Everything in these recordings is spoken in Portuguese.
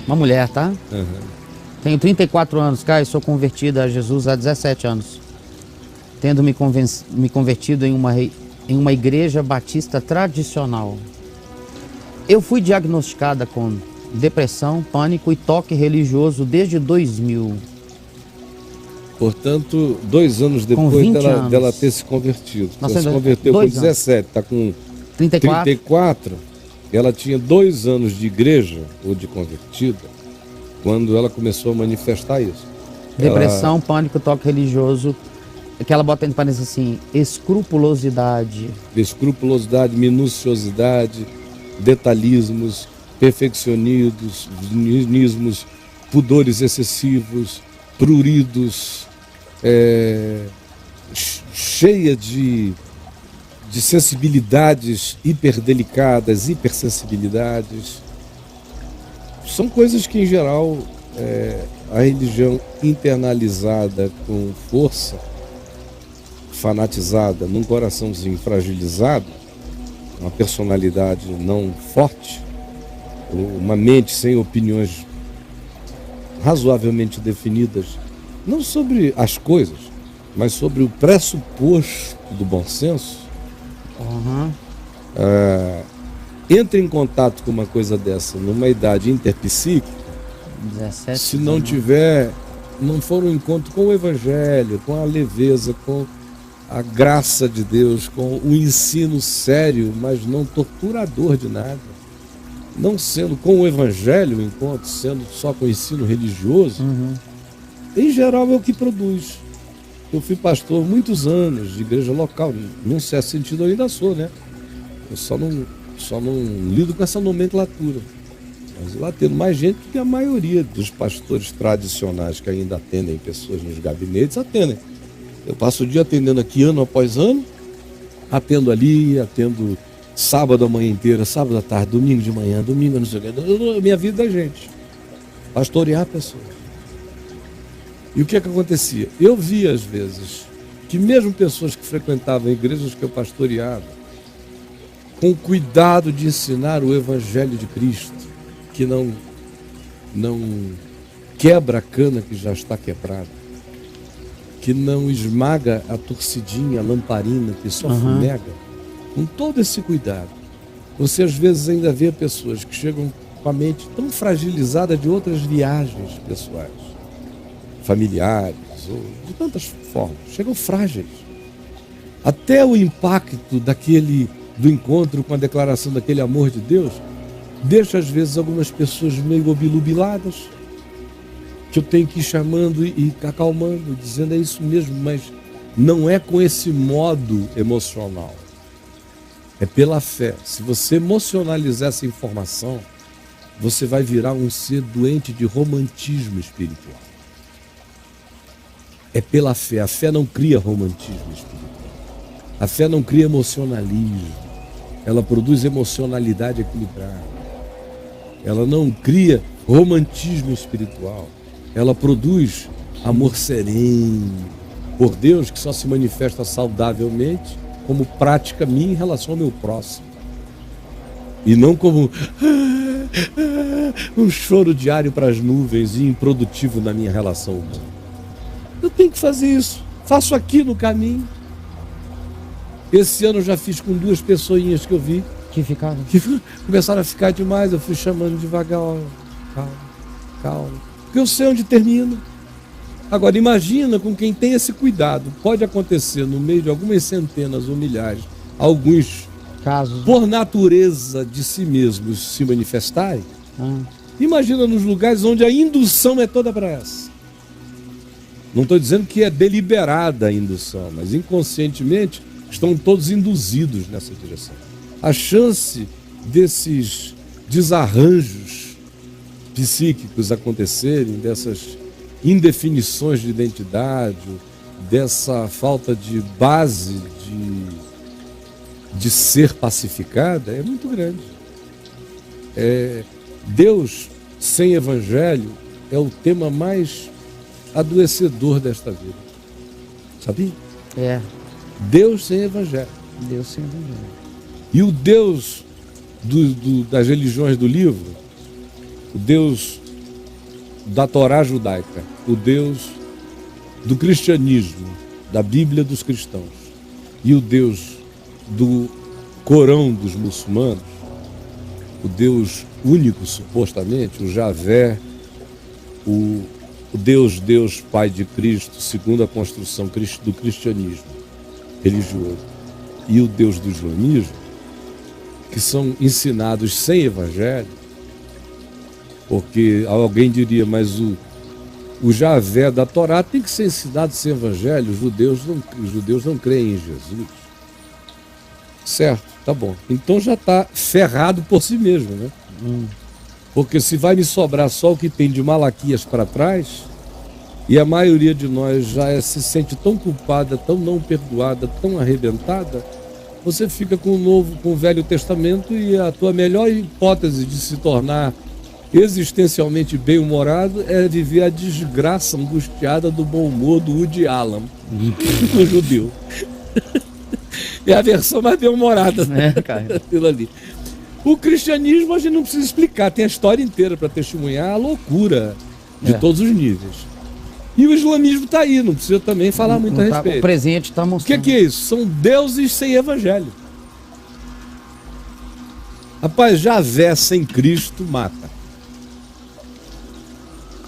Uma mulher, tá? Uhum. Tenho 34 anos, Caio, sou convertida a Jesus há 17 anos. Tendo me convertido em uma igreja batista tradicional. Eu fui diagnosticada com depressão, pânico e toque religioso desde 2000. Portanto, 2 anos depois dela ter se convertido. Ela se converteu com 17, está com 34. Ela tinha 2 anos de igreja, ou de convertida, quando ela começou a manifestar isso. Depressão, pânico, toque religioso, que ela bota entre parênteses assim, escrupulosidade. Escrupulosidade, minuciosidade, detalhismos, perfeccionismos, pudores excessivos, pruridos, cheia de sensibilidades hiperdelicadas, hipersensibilidades. São coisas que, em geral, a religião internalizada com força, fanatizada, num coraçãozinho fragilizado, uma personalidade não forte, uma mente sem opiniões razoavelmente definidas, não sobre as coisas, mas sobre o pressuposto do bom senso, entra em contato com uma coisa dessa numa idade interpsíquica, 17, se não tiver, não for um encontro com o Evangelho, com a leveza, com a graça de Deus, com o ensino sério, mas não torturador de nada, não sendo com o Evangelho o encontro, sendo só com o ensino religioso, em geral é o que produz. Eu fui pastor muitos anos de igreja local, num certo sentido eu ainda sou, né? Eu só não lido com essa nomenclatura. Mas lá tendo mais gente do que a maioria dos pastores tradicionais que ainda atendem pessoas nos gabinetes, atendem. Eu passo o dia atendendo aqui ano após ano, atendo ali, atendo sábado a manhã inteira, sábado à tarde, domingo de manhã, domingo não sei o que. Minha vida é gente. Pastorear pessoas. E o que acontecia? Eu via às vezes que mesmo pessoas que frequentavam igrejas que eu pastoreava, com cuidado de ensinar o Evangelho de Cristo, que não quebra a cana que já está quebrada, que não esmaga a torcidinha, a lamparina que só fumega, com todo esse cuidado, você às vezes ainda vê pessoas que chegam com a mente tão fragilizada de outras viagens pessoais, familiares, ou de tantas formas, chegam frágeis. Até o impacto do encontro com a declaração daquele amor de Deus deixa às vezes algumas pessoas meio obnubiladas, que eu tenho que ir chamando e acalmando, dizendo é isso mesmo, mas não é com esse modo emocional, é pela fé. Se você emocionalizar essa informação, você vai virar um ser doente de romantismo espiritual. É pela fé. A fé não cria romantismo espiritual. A fé não cria emocionalismo. Ela produz emocionalidade equilibrada. Ela não cria romantismo espiritual. Ela produz amor sereno por Deus, que só se manifesta saudavelmente como prática minha em relação ao meu próximo. E não como um choro diário para as nuvens e improdutivo na minha relação humana. Eu tenho que fazer isso. Faço aqui no caminho. Esse ano eu já fiz com 2 pessoinhas que eu vi. Que ficaram? Que começaram a ficar demais. Eu fui chamando devagar. Calma, calma. Porque eu sei onde termina. Agora imagina com quem tem esse cuidado. Pode acontecer no meio de algumas centenas ou milhares, alguns casos, por natureza de si mesmos se manifestarem. Imagina nos lugares onde a indução é toda para essa. Não estou dizendo que é deliberada a indução, mas inconscientemente estão todos induzidos nessa direção. A chance desses desarranjos psíquicos acontecerem, dessas indefinições de identidade, dessa falta de base de ser pacificada, é muito grande. Deus sem evangelho é o tema mais adoecedor desta vida. Sabia? Deus sem evangelho. Deus sem evangelho. E o Deus das religiões do livro, o Deus da Torá judaica, o Deus do cristianismo, da Bíblia dos cristãos, e o Deus do Corão dos muçulmanos, o Deus único, supostamente, o Javé, o Deus Pai de Cristo, segundo a construção do cristianismo religioso, e o Deus do islamismo, que são ensinados sem evangelho, porque alguém diria, mas o Javé da Torá tem que ser ensinado sem evangelho, os judeus não creem em Jesus. Certo, tá bom. Então já está ferrado por si mesmo, né? Porque se vai me sobrar só o que tem de Malaquias para trás, e a maioria de nós já se sente tão culpada, tão não perdoada, tão arrebentada, você fica com o Velho Testamento e a tua melhor hipótese de se tornar existencialmente bem-humorado é viver a desgraça angustiada do bom humor do Woody Allen, o judeu. É a versão mais bem-humorada, né? Aquilo ali. O cristianismo a gente não precisa explicar, tem a história inteira para testemunhar a loucura de todos os níveis. E o islamismo está aí, não precisa também falar muito a respeito. O presente está mostrando. O que é isso? São deuses sem evangelho. Rapaz, Javé sem Cristo mata.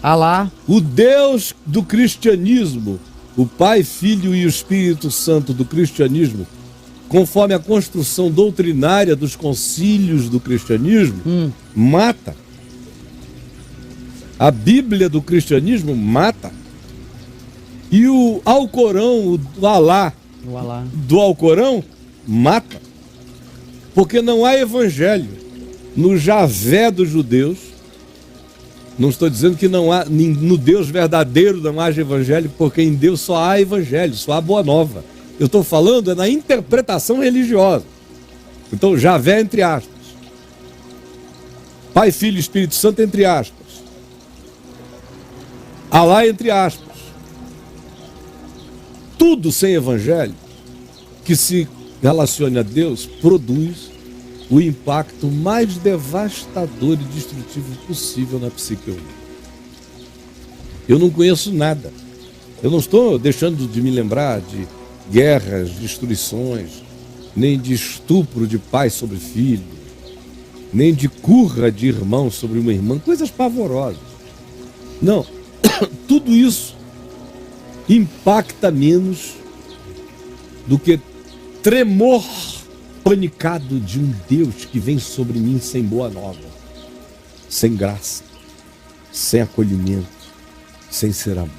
Alá. O Deus do cristianismo, o Pai, Filho e o Espírito Santo do cristianismo, conforme a construção doutrinária dos concílios do cristianismo, mata. A Bíblia do cristianismo mata. E o Alcorão, o Alá do Alcorão, mata. Porque não há evangelho no Javé dos judeus. Não estou dizendo que não há, no Deus verdadeiro não haja evangelho, porque em Deus só há evangelho, só há boa nova. Eu estou falando na interpretação religiosa. Então, Javé entre aspas. Pai, Filho e Espírito Santo entre aspas. Alá entre aspas. Tudo sem evangelho que se relacione a Deus produz o impacto mais devastador e destrutivo possível na psique humana. Eu não conheço nada. Eu não estou deixando de me lembrar de guerras, destruições, nem de estupro de pai sobre filho, nem de curra de irmão sobre uma irmã, coisas pavorosas. Não, tudo isso impacta menos do que tremor panicado de um Deus que vem sobre mim sem boa nova, sem graça, sem acolhimento, sem ser amor.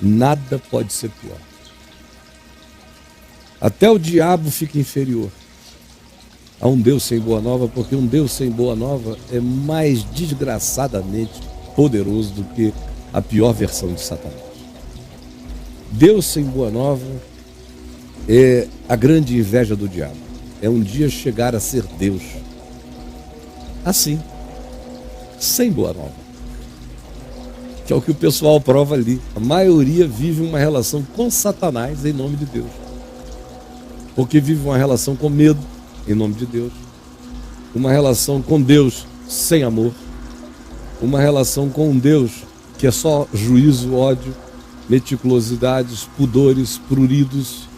Nada pode ser pior. Até o diabo fica inferior a um Deus sem boa nova, porque um Deus sem boa nova é mais desgraçadamente poderoso do que a pior versão de Satanás. Deus sem boa nova é a grande inveja do diabo. É um dia chegar a ser Deus. Assim, sem boa nova. Que é o que o pessoal prova ali. A maioria vive uma relação com Satanás em nome de Deus. Porque vive uma relação com medo em nome de Deus. Uma relação com Deus sem amor. Uma relação com um Deus que é só juízo, ódio, meticulosidades, pudores, pruridos,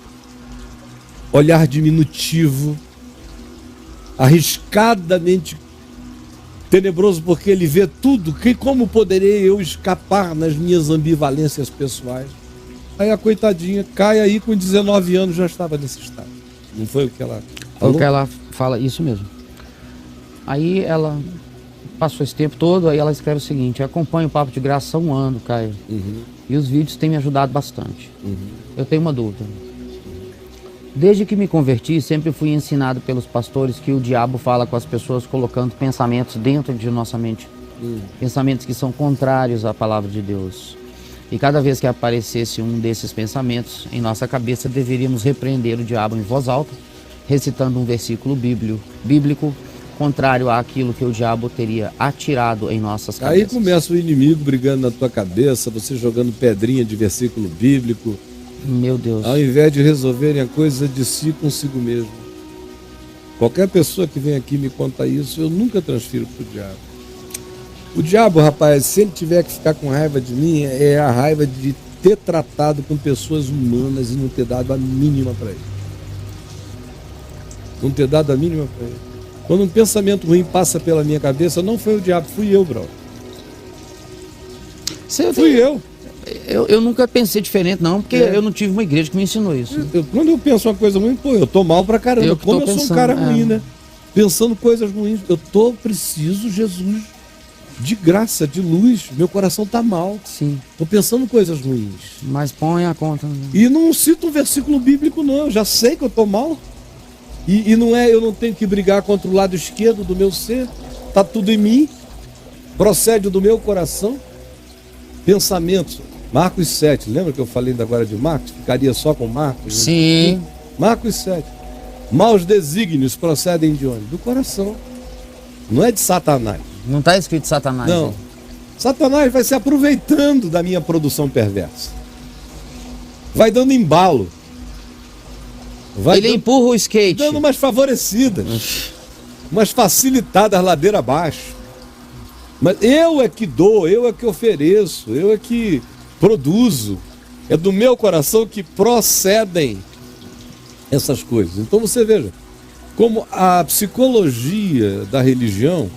olhar diminutivo, arriscadamente tenebroso, porque ele vê tudo. Que como poderei eu escapar nas minhas ambivalências pessoais? Aí a coitadinha cai aí com 19 anos, já estava nesse estado. Não foi o que ela falou? O que ela fala, isso mesmo. Aí ela passou esse tempo todo, aí ela escreve o seguinte: acompanho o Papo de Graça há 1 ano, Caio. E os vídeos têm me ajudado bastante. Eu tenho uma dúvida. Desde que me converti, sempre fui ensinado pelos pastores que o diabo fala com as pessoas colocando pensamentos dentro de nossa mente. Pensamentos que são contrários à palavra de Deus. E cada vez que aparecesse um desses pensamentos em nossa cabeça, deveríamos repreender o diabo em voz alta, recitando um versículo bíblico contrário àquilo que o diabo teria atirado em nossas cabeças. Aí começa o inimigo brigando na tua cabeça, você jogando pedrinha de versículo bíblico. Meu Deus. Ao invés de resolverem a coisa de si consigo mesmo. Qualquer pessoa que vem aqui me conta isso, eu nunca transfiro para o diabo. O diabo, rapaz, se ele tiver que ficar com raiva de mim, é a raiva de ter tratado com pessoas humanas e não ter dado a mínima para ele. Não ter dado a mínima para ele. Quando um pensamento ruim passa pela minha cabeça, não foi o diabo, fui eu, bro. Fui eu. Eu nunca pensei diferente, não, porque eu não tive uma igreja que me ensinou isso. Quando eu penso uma coisa ruim, eu tô mal pra caramba. Como eu sou um cara ruim, né? Pensando coisas ruins. Preciso, Jesus, de graça, de luz. Meu coração tá mal. Sim. Tô pensando coisas ruins. Mas põe a conta. E não cito um versículo bíblico, não. Eu já sei que eu tô mal. E não é, eu não tenho que brigar contra o lado esquerdo do meu ser. Tá tudo em mim. Procede do meu coração. Pensamentos. Marcos 7, lembra que eu falei ainda agora de Marcos? Ficaria só com Marcos? Sim. Marcos 7. Maus desígnios procedem de onde? Do coração. Não é de Satanás. Não está escrito Satanás. Não. Né? Satanás vai se aproveitando da minha produção perversa. Vai dando embalo. Ele empurra o skate. Dando umas favorecidas. Umas facilitadas ladeira abaixo. Mas eu é que dou, eu é que ofereço, eu é que produzo. É do meu coração que procedem essas coisas. Então você veja, como a psicologia da religião,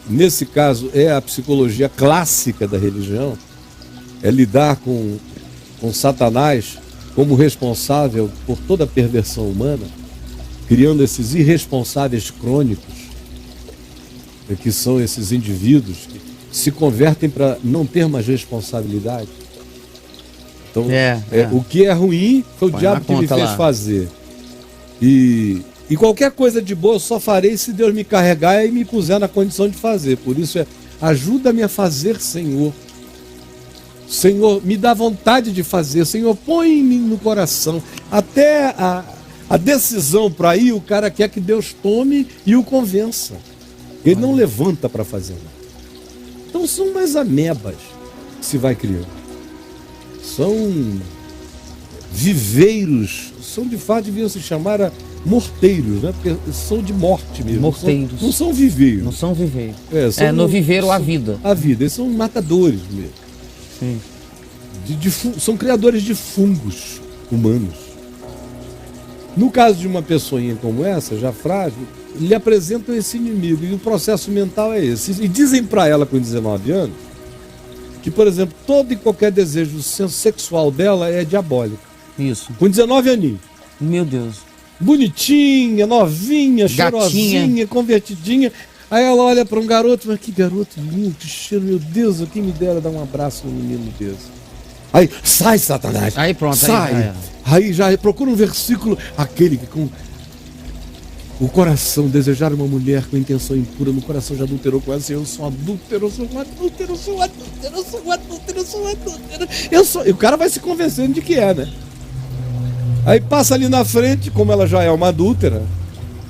nesse caso é a psicologia clássica da religião, é lidar com Satanás como responsável por toda a perversão humana, criando esses irresponsáveis crônicos, que são esses indivíduos que se convertem para não ter mais responsabilidade. Então, o que é ruim foi o diabo que me fez fazer. E qualquer coisa de boa eu só farei se Deus me carregar e me puser na condição de fazer. Por isso ajuda-me a fazer, Senhor. Senhor, me dá vontade de fazer. Senhor, põe-me no coração. Até a decisão para ir, o cara quer que Deus tome e o convença. Ele não levanta para fazer nada. Então são umas amebas que se vai criando. São viveiros, são de fato, deviam se chamar morteiros, né? Porque são de morte mesmo. Morteiros. Não são viveiros. Não são viveiros. No viveiro a vida. A vida, eles são matadores mesmo. Sim. São criadores de fungos humanos. No caso de uma pessoinha como essa, já frágil, lhe apresentam esse inimigo e o processo mental é esse. E dizem para ela com 19 anos que, por exemplo, todo e qualquer desejo do senso sexual dela é diabólico. Isso. Com 19 aninhos. Meu Deus. Bonitinha, novinha, gatinha, cheirosinha, convertidinha. Aí ela olha para um garoto, mas que garoto lindo, que cheiro, meu Deus, quem me dera dar um abraço no menino desse. Aí, sai, Satanás. Aí pronto. Sai. Aí já procura um versículo, aquele que com o coração desejar uma mulher com intenção impura, no coração já adulterou com ela. Eu sou adúltero, eu sou adúltero, eu sou adúltero, eu sou adúltero, eu sou adúltero. E o cara vai se convencendo de que é, né? Aí passa ali na frente, como ela já é uma adúltera,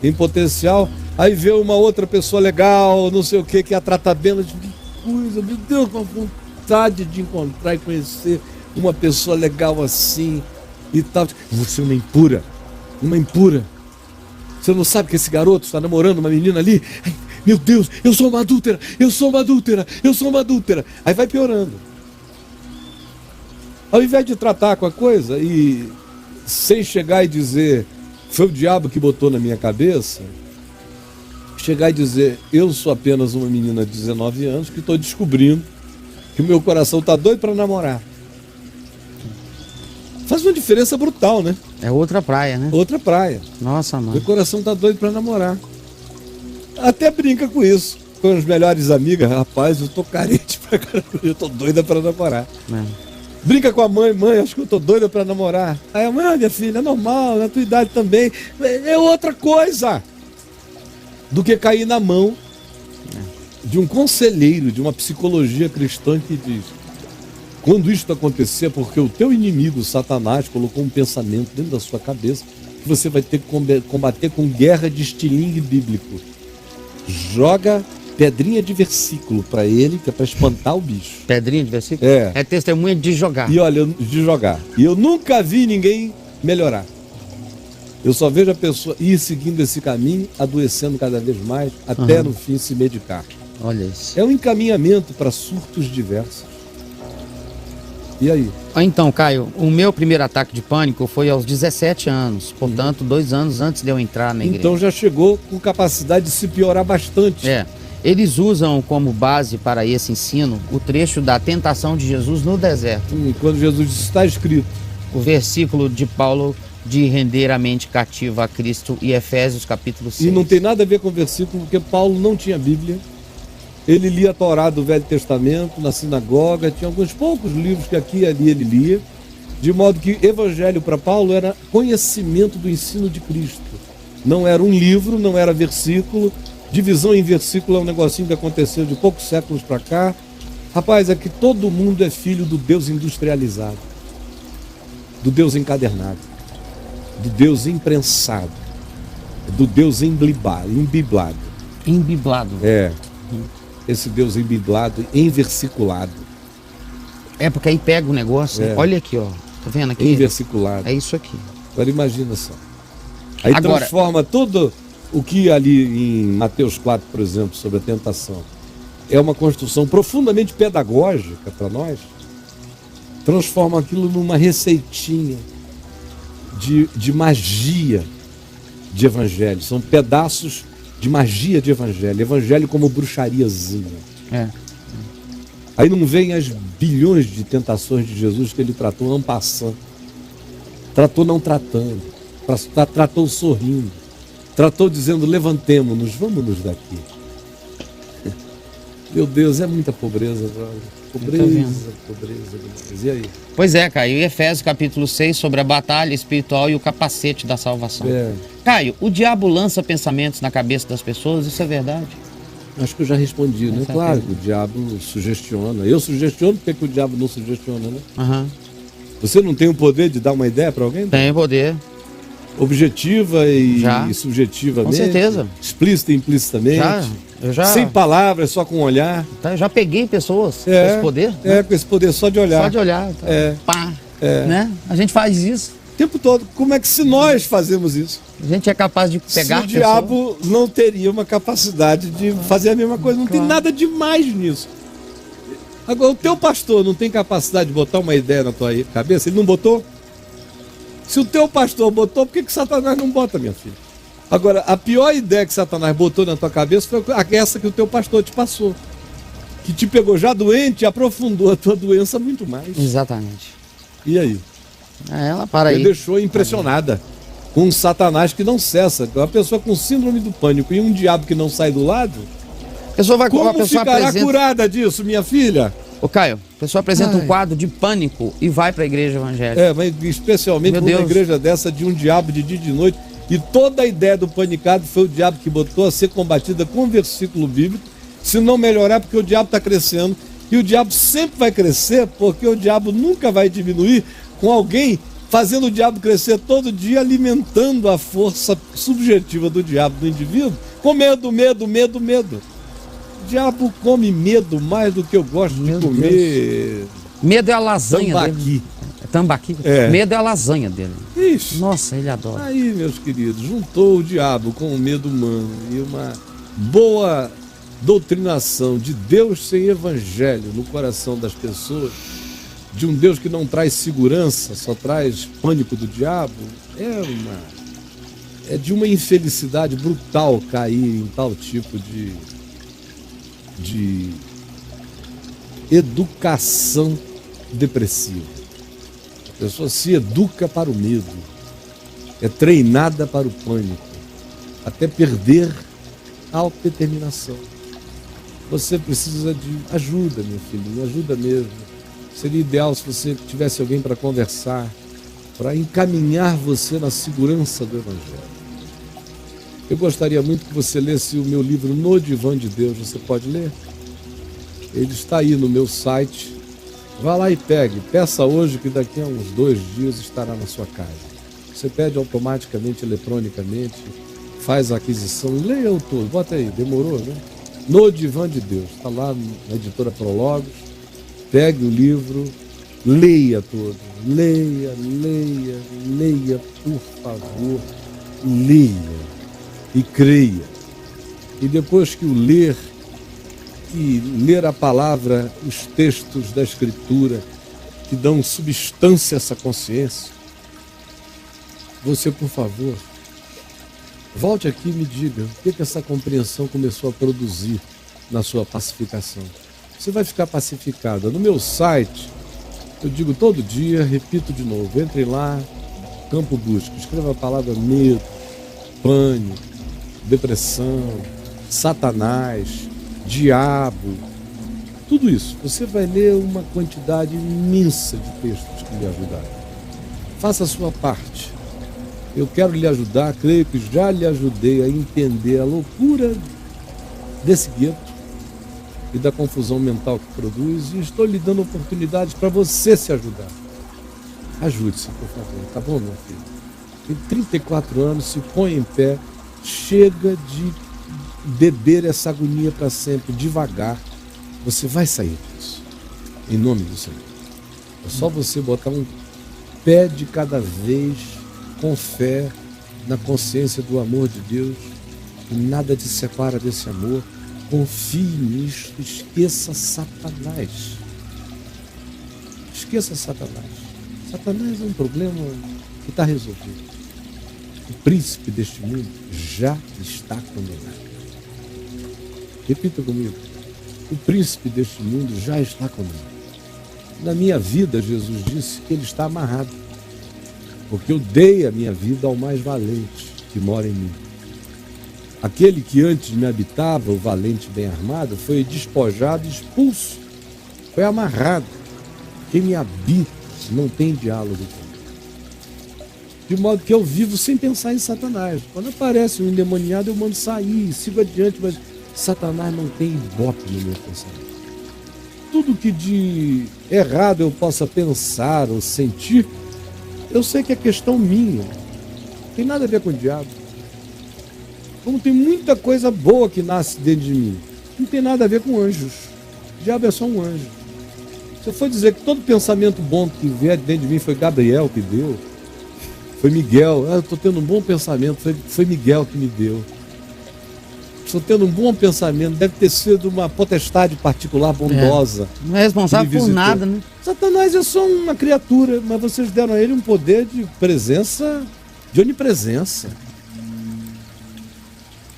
em potencial, aí vê uma outra pessoa legal, não sei o que a trata bem, ela diz, que coisa, meu Deus, com vontade de encontrar e conhecer uma pessoa legal assim e tal. Você é uma impura. Você não sabe que esse garoto está namorando uma menina ali? Ai, meu Deus, eu sou uma adúltera. Aí vai piorando. Ao invés de tratar com a coisa e sem chegar e dizer, foi o diabo que botou na minha cabeça, chegar e dizer, eu sou apenas uma menina de 19 anos que estou descobrindo que o meu coração está doido para namorar. Faz uma diferença brutal, né? É outra praia, né? Outra praia. Nossa, mano. Meu coração tá doido pra namorar. Até brinca com isso. Com as melhores amigas, rapaz, eu tô carente pra caramba, eu tô doida pra namorar. Brinca com a mãe, acho que eu tô doida pra namorar. Aí a mãe, minha filha, é normal, na tua idade também. É outra coisa do que cair na mão de um conselheiro, de uma psicologia cristã que diz: quando isto acontecer, porque o teu inimigo, Satanás, colocou um pensamento dentro da sua cabeça, que você vai ter que combater com guerra de estilingue bíblico. Joga pedrinha de versículo para ele, que é para espantar o bicho. Pedrinha de versículo? É testemunha de jogar. E olha, de jogar. E eu nunca vi ninguém melhorar. Eu só vejo a pessoa ir seguindo esse caminho, adoecendo cada vez mais, até no fim se medicar. Olha isso. É um encaminhamento para surtos diversos. E aí? Então, Caio, o meu primeiro ataque de pânico foi aos 17 anos. Portanto, 2 anos antes de eu entrar na igreja. Então já chegou com capacidade de se piorar bastante. Eles usam como base para esse ensino o trecho da tentação de Jesus no deserto. Quando Jesus disse, está escrito. O versículo de Paulo de render a mente cativa a Cristo e Efésios capítulo 6. E não tem nada a ver com o versículo, porque Paulo não tinha Bíblia. Ele lia a Torá do Velho Testamento na sinagoga, tinha alguns poucos livros que aqui e ali ele lia, de modo que evangelho para Paulo era conhecimento do ensino de Cristo. Não era um livro, não era versículo. Divisão em versículo é um negocinho que aconteceu de poucos séculos para cá. Rapaz, é que todo mundo é filho do Deus industrializado, do Deus encadernado, do Deus imprensado, do Deus imbiblado. Imbiblado. Esse Deus imbiblado, enversiculado. Porque aí pega o negócio, olha aqui, ó. Tá vendo aqui? Enversiculado. É isso aqui. Agora imagina só. Aí Agora, transforma tudo o que ali em Mateus 4, por exemplo, sobre a tentação, é uma construção profundamente pedagógica para nós, transforma aquilo numa receitinha de magia de evangelho. São pedaços de magia de evangelho. Evangelho como bruxariazinha. Aí não vem as bilhões de tentações de Jesus que ele tratou en passant. Tratou não tratando. Tratou sorrindo. Tratou dizendo, levantemo-nos, vamos-nos daqui. Meu Deus, é muita pobreza, brother. Pobreza. E aí? Pois é, Caio. E Efésios capítulo 6 sobre a batalha espiritual e o capacete da salvação. Caio, o diabo lança pensamentos na cabeça das pessoas, isso é verdade? Acho que eu já respondi, né? Claro, o diabo sugestiona. Eu sugestiono, por que o diabo não sugestiona, né? Você não tem o poder de dar uma ideia para alguém? Tem poder. Objetiva e subjetivamente. Com certeza. Explícita e implicitamente. Eu já... Sem palavras, só com olhar. Eu já peguei pessoas com esse poder. Com esse poder só de olhar. Só de olhar. Então, pá. Né? A gente faz isso. O tempo todo. Como é que se nós fazemos isso? A gente é capaz de pegar se o diabo não teria uma capacidade de fazer a mesma coisa. Não tem nada demais nisso. Agora, o teu pastor não tem capacidade de botar uma ideia na tua cabeça? Ele não botou? Se o teu pastor botou, por que Satanás não bota, minha filha? Agora, a pior ideia que Satanás botou na tua cabeça foi essa que o teu pastor te passou. Que te pegou já doente e aprofundou a tua doença muito mais. Exatamente. E aí? Ela para aí. Me deixou impressionada com um Satanás que não cessa. Uma pessoa com síndrome do pânico e um diabo que não sai do lado. Como ficará curada disso, minha filha? Ô Caio, a pessoa apresenta um quadro de pânico e vai para a igreja evangélica. Mas especialmente uma igreja dessa de um diabo de dia e de noite. E toda a ideia do panicado foi o diabo que botou a ser combatida com versículo bíblico. Se não melhorar, porque o diabo está crescendo. E o diabo sempre vai crescer, porque o diabo nunca vai diminuir, com alguém fazendo o diabo crescer todo dia, alimentando a força subjetiva do diabo do indivíduo, com medo. O diabo come medo mais do que eu gosto de comer. Deus. Medo é a lasanha dele. Tambaqui. Medo é a lasanha dele. Isso. Nossa, ele adora. Aí, meus queridos, juntou o diabo com o medo humano e uma boa doutrinação de Deus sem evangelho no coração das pessoas, de um Deus que não traz segurança, só traz pânico do diabo, é de uma infelicidade brutal cair em tal tipo de educação depressiva. A pessoa se educa para o medo, é treinada para o pânico, até perder a autodeterminação. Você precisa de ajuda, meu filho, ajuda mesmo. Seria ideal se você tivesse alguém para conversar, para encaminhar você na segurança do Evangelho. Eu gostaria muito que você lesse o meu livro No Divã de Deus. Você pode ler? Ele está aí no meu site. Vá lá e pegue. Peça hoje que daqui a uns 2 dias estará na sua casa. Você pede automaticamente, eletronicamente, faz a aquisição, leia o todo. Bota aí, demorou, né? No Divã de Deus. Está lá na editora Prologos. Pegue o livro, leia todo. Leia, por favor. Leia e creia. E depois que o ler, que ler a palavra, os textos da Escritura, que dão substância a essa consciência, você, por favor, volte aqui e me diga o que essa compreensão começou a produzir na sua pacificação. Você vai ficar pacificada. No meu site, eu digo todo dia, repito de novo, entre lá, campo busca, escreva a palavra medo, pânico, depressão, Satanás, diabo, tudo isso. Você vai ler uma quantidade imensa de textos que lhe ajudarão. Faça a sua parte. Eu quero lhe ajudar, creio que já lhe ajudei a entender a loucura desse gueto e da confusão mental que produz, e estou lhe dando oportunidades para você se ajudar. Ajude-se, por favor, tá bom, meu filho? Tem 34 anos, se põe em pé, chega de beber essa agonia para sempre, devagar, você vai sair disso, em nome do Senhor. É só você botar um pé de cada vez, com fé, na consciência do amor de Deus, e nada te separa desse amor. Confie nisso, esqueça Satanás. Esqueça Satanás. Satanás é um problema que está resolvido. O príncipe deste mundo já está condenado. Repita comigo. O príncipe deste mundo já está condenado. Na minha vida, Jesus disse que ele está amarrado, porque eu dei a minha vida ao mais valente que mora em mim. Aquele que antes me habitava, o valente bem armado, foi despojado e expulso, foi amarrado. Quem me habita não tem diálogo comigo. De modo que eu vivo sem pensar em Satanás. Quando aparece um endemoniado, eu mando sair, sigo adiante, mas Satanás não tem ibope no meu pensamento. Tudo que de errado eu possa pensar ou sentir, eu sei que é questão minha. Não tem nada a ver com o diabo. Como tem muita coisa boa que nasce dentro de mim, não tem nada a ver com anjos. O diabo é só um anjo. Se eu for dizer que todo pensamento bom que vier dentro de mim foi Gabriel que deu, foi Miguel, eu estou tendo um bom pensamento, foi Miguel que me deu. Estou tendo um bom pensamento, deve ter sido uma potestade particular bondosa. Não é responsável por nada, né? Satanás é só uma criatura, mas vocês deram a ele um poder de presença, de onipresença.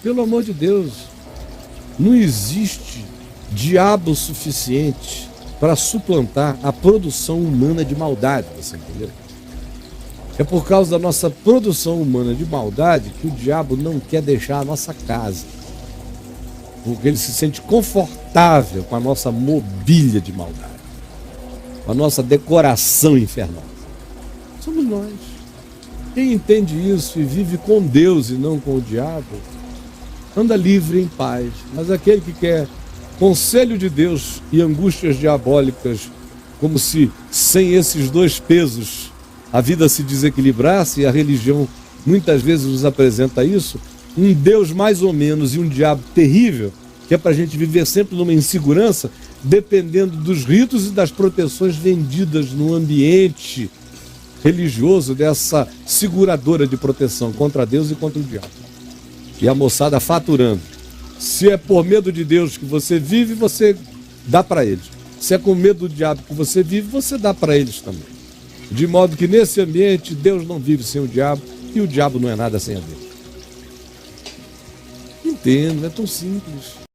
Pelo amor de Deus, não existe diabo suficiente para suplantar a produção humana de maldade, você entendeu? É por causa da nossa produção humana de maldade que o diabo não quer deixar a nossa casa, porque ele se sente confortável com a nossa mobília de maldade, com a nossa decoração infernal. Somos nós. Quem entende isso e vive com Deus e não com o diabo, anda livre em paz. Mas aquele que quer conselho de Deus e angústias diabólicas, como se sem esses dois pesos a vida se desequilibrasse, e a religião muitas vezes nos apresenta isso, um Deus mais ou menos e um diabo terrível, que é para a gente viver sempre numa insegurança, dependendo dos ritos e das proteções vendidas no ambiente religioso dessa seguradora de proteção contra Deus e contra o diabo. E a moçada faturando. Se é por medo de Deus que você vive, você dá para eles. Se é com medo do diabo que você vive, você dá para eles também. De modo que nesse ambiente, Deus não vive sem o diabo e o diabo não é nada sem a Deus. Entendo, é tão simples.